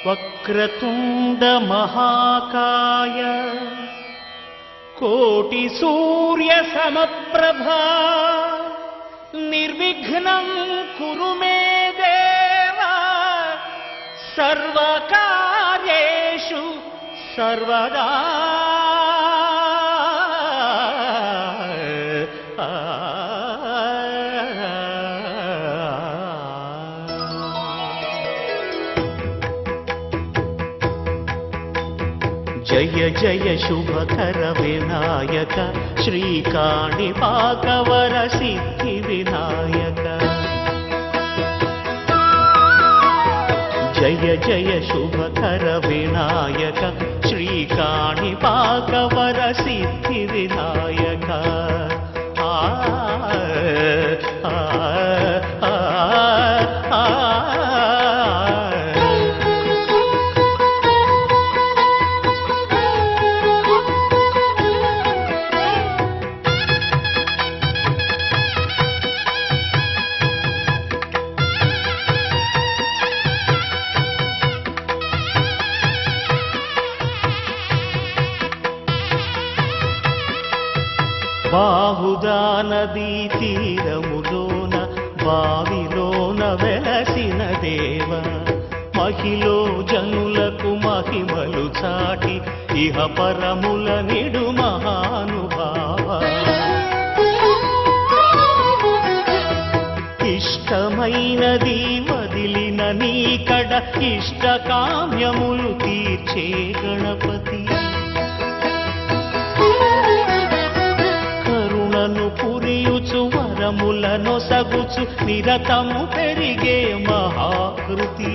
వక్రతుండ మహాకాయ కోటి సూర్య సమప్రభా నిర్విఘ్నం కురు మే దేవ సర్వకార్యేషు సర్వదా. జయ జయ శుభకర వినాయక శ్రీకాణిపాకవర సిద్ధి వినాయక. జయ జయ శుభకర వినాయక శ్రీకాణిపాకవర సిద్ధి వినాయక. బాహుదా నదీ తీరములోన బావిలోన వెలసిన దేవ మహిలో జనులకు మహిమలు చాటి ఇహ పరముల నిడు మహానుభావ. ఇష్టమైనది వదిలిన నీకడ ఇష్ట కామ్యములు తీర్చే గణపతి. పురియుచు వరములను సగుచు నిరతము పెరిగే మహాకృతి.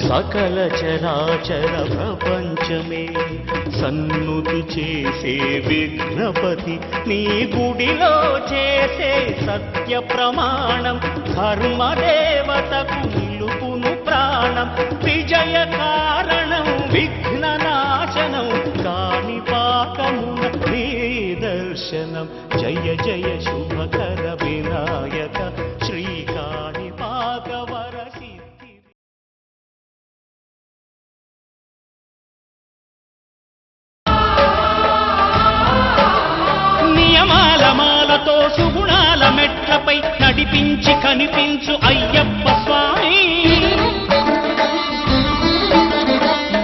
సకల చరాచర ప్రపంచమే సన్నుతి చేసే విఘ్నపతి. నీ గుడిలో చేసే సత్య ప్రమాణం ధర్మదేవతకు నిలుపును ప్రాణం. విజయ కారణం విఘ్న నాశనం కాణిపాకమున నీ దర్శనం. జయ జయ శుభకర వినాయక శ్రీకాణిపాకవర సిద్ధి. నియమాల మాలతో సుగుణాల మెట్లపై నడిపించి కనిపించు అయ్యప్ప స్వామి.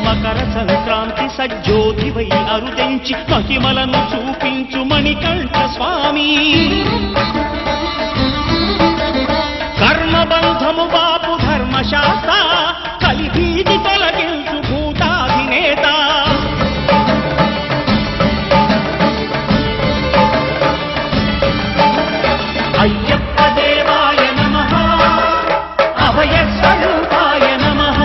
మకర సంక్రాంతి సజ్జోతివై అరుదెంచి మహిమలను చూపించు మణికంఠ స్వామి. కర్మబంధము బాపు ధర్మశాస్త్ర కలిభీతి తొలగించు భూతాధినేత. అయ్యప్ప దేవాయ నమః అభయ స్వరూపాయ నమః.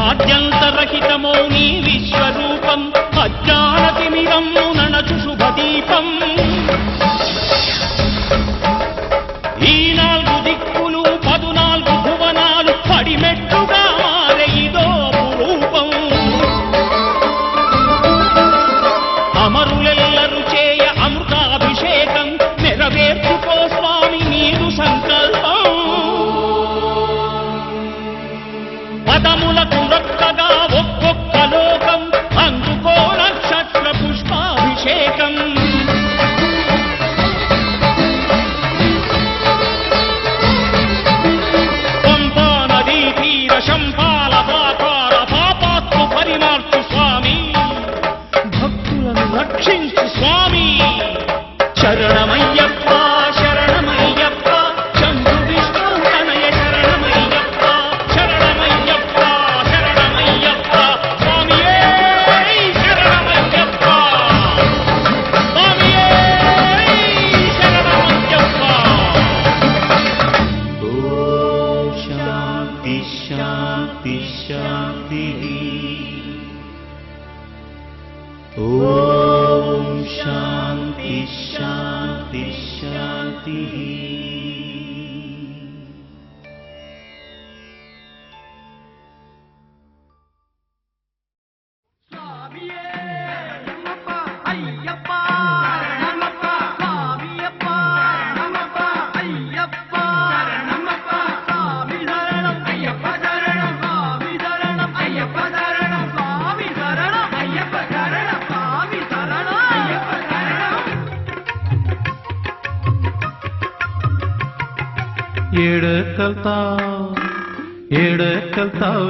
ఆద్యంతరహితమో నీ విశ్వరూపం అజ్ఞానతిమిరము ననచు శుభదీపం. ఈ 4 దిక్కులు 14 భువనాలు పడిమెట్టుగా మారే ఇదో రూపం. అమరులెల్లరు చేయ అమృతాభిషేకం నెరవేర్చుకో స్వామి నీదు సంకల్పం. పదములకు రొక్కగా ఒక్కొక్క లోకం అందుకో నక్షత్ర పుష్పాభిషేకం. ఏడకెళ్తావు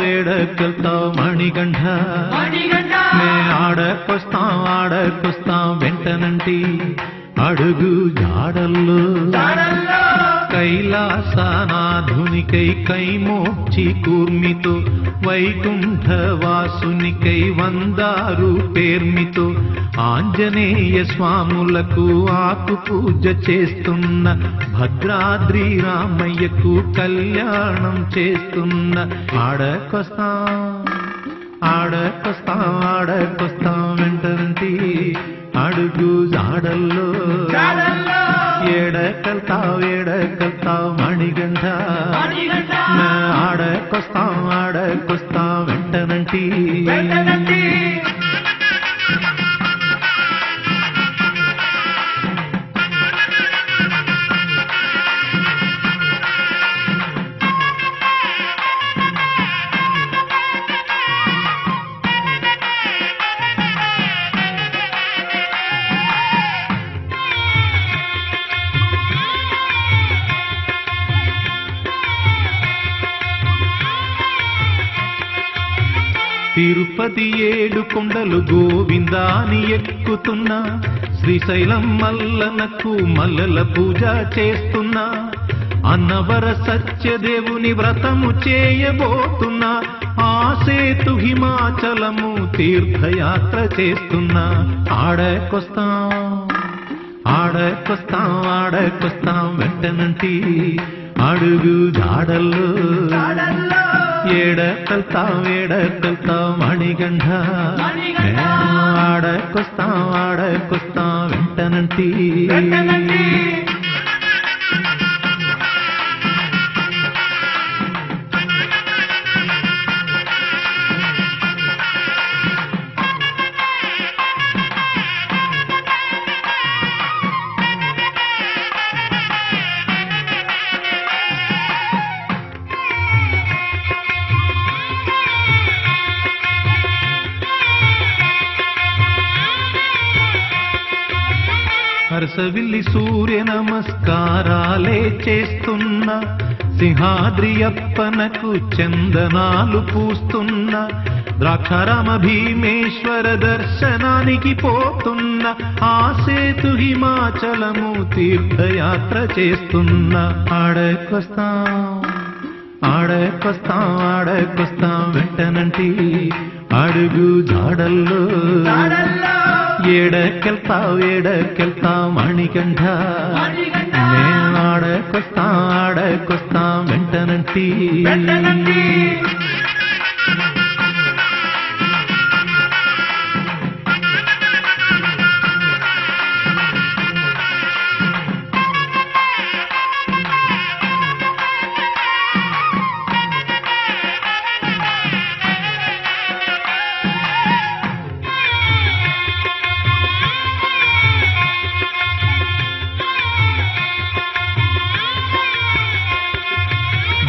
మణికంఠ నే ఆడకొస్తాం వెంటనంటి అడుగు జాడల్లో కైలాసనాధునికై కైమోక్షి కూర్మితో వైకుంఠవాసునికై వందారు పేర్మితో ఆంజనేయ స్వాములకు ఆకు పూజ చేస్తున్న భద్రాద్రి రామయ్యకు కళ్యాణం చేస్తున్న ఆడకొస్తాం వెంటనంటి అడుగు జాడల్లో ఏడకెళ్తావు మణికంఠ ఆడకొస్తాం వెంటనంటి తిరుపతి 7 కొండలు గోవిందాని ఎక్కుతున్నా శ్రీశైలం మల్లనకు మల్లల పూజ చేస్తున్నా అన్నవర సత్యదేవుని వ్రతము చేయబోతున్నా ఆ సేతు హిమాచలము తీర్థయాత్ర చేస్తున్నా ఆడకొస్తాం వెంటనంటి అడుగు జాడల్లో ఏడకెళ్తావు మణికంఠ ఆడకొస్తాం వెంటనంటి హర్షవిల్లి సూర్య నమస్కారాలే చేస్తున్నా సింహాద్రి అప్పనకు చందనాలు పూస్తున్నా ద్రాక్షారామ భీమేశ్వర దర్శనానికి పోతున్నా ఆ సేతు హిమాచలము తీర్థయాత్ర చేస్తున్నా ఆడకొస్తాం వెంటనంటి అడుగు జాడల్లో ఏడకెళ్తావు మణికంఠ నేను ఆడకొస్తాం వెంటనంటి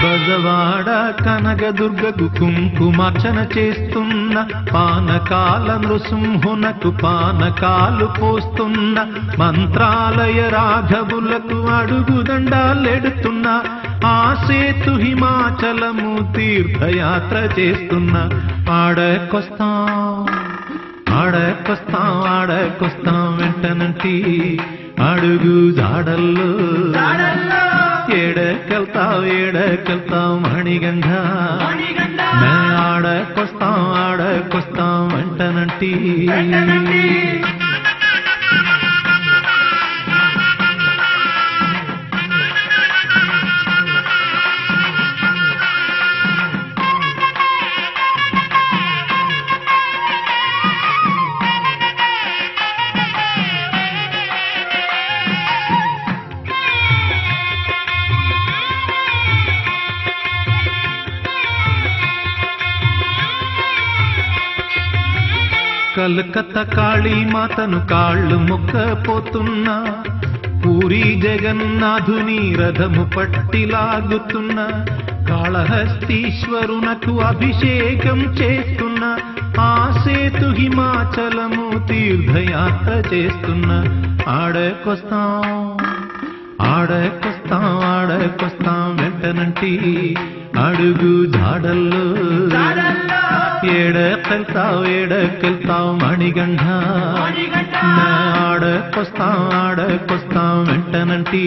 బజవాడ కనకదుర్గకు కుంకుమార్చన చేస్తున్న పానకాల నృసింహునకు పానకాలు పోస్తున్న మంత్రాలయ రాఘవులకు అడుగుదండాలెడుతున్న ఆ సేతు హిమాచలము తీర్థయాత్ర చేస్తున్న ఆడకొస్తాం వెంటనంటి అడుగు జాడల్లో ఏడకెళ్తావు మణికంఠ ఆడకొస్తాం వెంటనంటి కలకత్తా కాళీమాతను కాళ్ళు మొక్కపోతున్నా పూరి జగన్నాథుని రథము పట్టిలాగుతున్నా కాళహస్తీశ్వరునకు అభిషేకం చేస్తున్నా ఆ సేతు హిమాచలము తీర్థయాత్ర చేస్తున్నా ఆడకొస్తాం వెంటనంటి అడుగు జాడల్లో ఏడకెళ్తావు మణిగండ ఆడకొస్తాం వెంటనంటి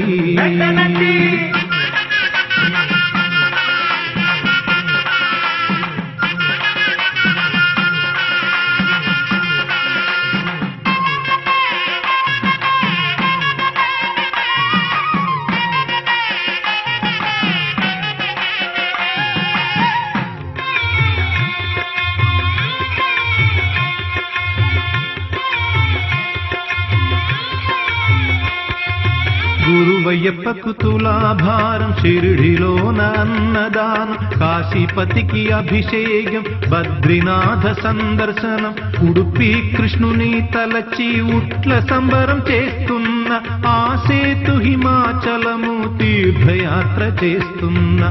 గురువయ్యప్పకు తులాభారం షిరిడిలోన అన్నదానం కాశీపతికి అభిషేకం బద్రీనాథ సందర్శనం ఉడుపి కృష్ణుని తలచి ఉట్ల సంబరం చేస్తున్న ఆ సేతు హిమాచలము తీర్థయాత్ర చేస్తున్న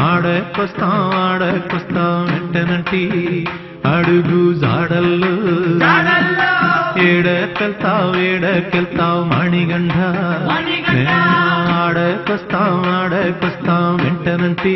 ఆడకొస్తాం వెంటనంటి అడుగు జాడల్లో ఏడకెళ్తావు మణిగండ ఆడకొస్తాం వెంటనంటి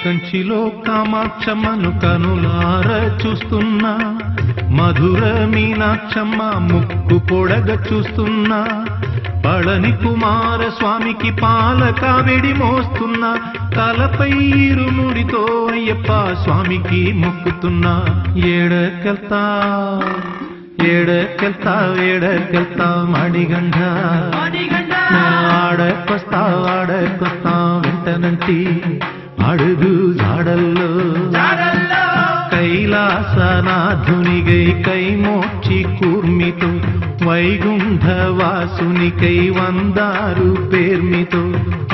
కంచిలో కామాక్షమ్మను కనులార చూస్తున్నా మధుర మీనాక్షమ్మ ముక్కు పొడగ చూస్తున్నా పళని కుమార స్వామికి పాల కావిడి మోస్తున్నా తలపై ఇరుముడితో అయ్యప్ప స్వామికి మొక్కుతున్నా ఏడకెళ్తావు మణిగండ ఆడకొస్తాం వెంటనంటి అడుగు జాడల్లో కైలాసనాథునిగై కైమోక్షి కూర్మితో వైగుంఠవాసునికై వందారు పేర్మితో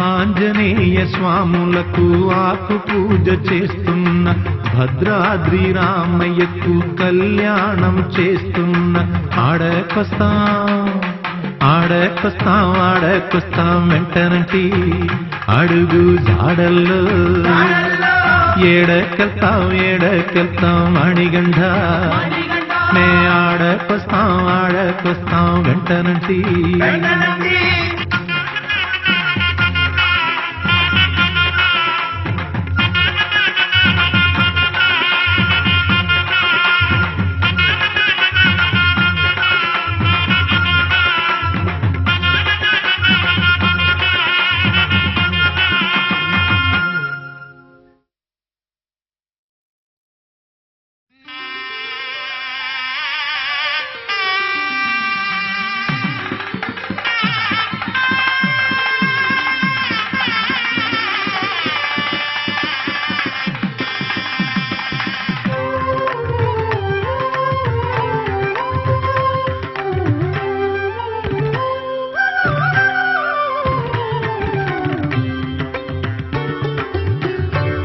ఆంజనేయ స్వాములకు ఆకు పూజ చేస్తున్న భద్రాద్రి రామయ్యకు కళ్యాణం చేస్తున్న ఆడకొస్తాం వెంటనంటి అడుగు జాడల్లో ఏడకెళ్తాం మణిగండ నే ఆడకొస్తాం వెంటనంటి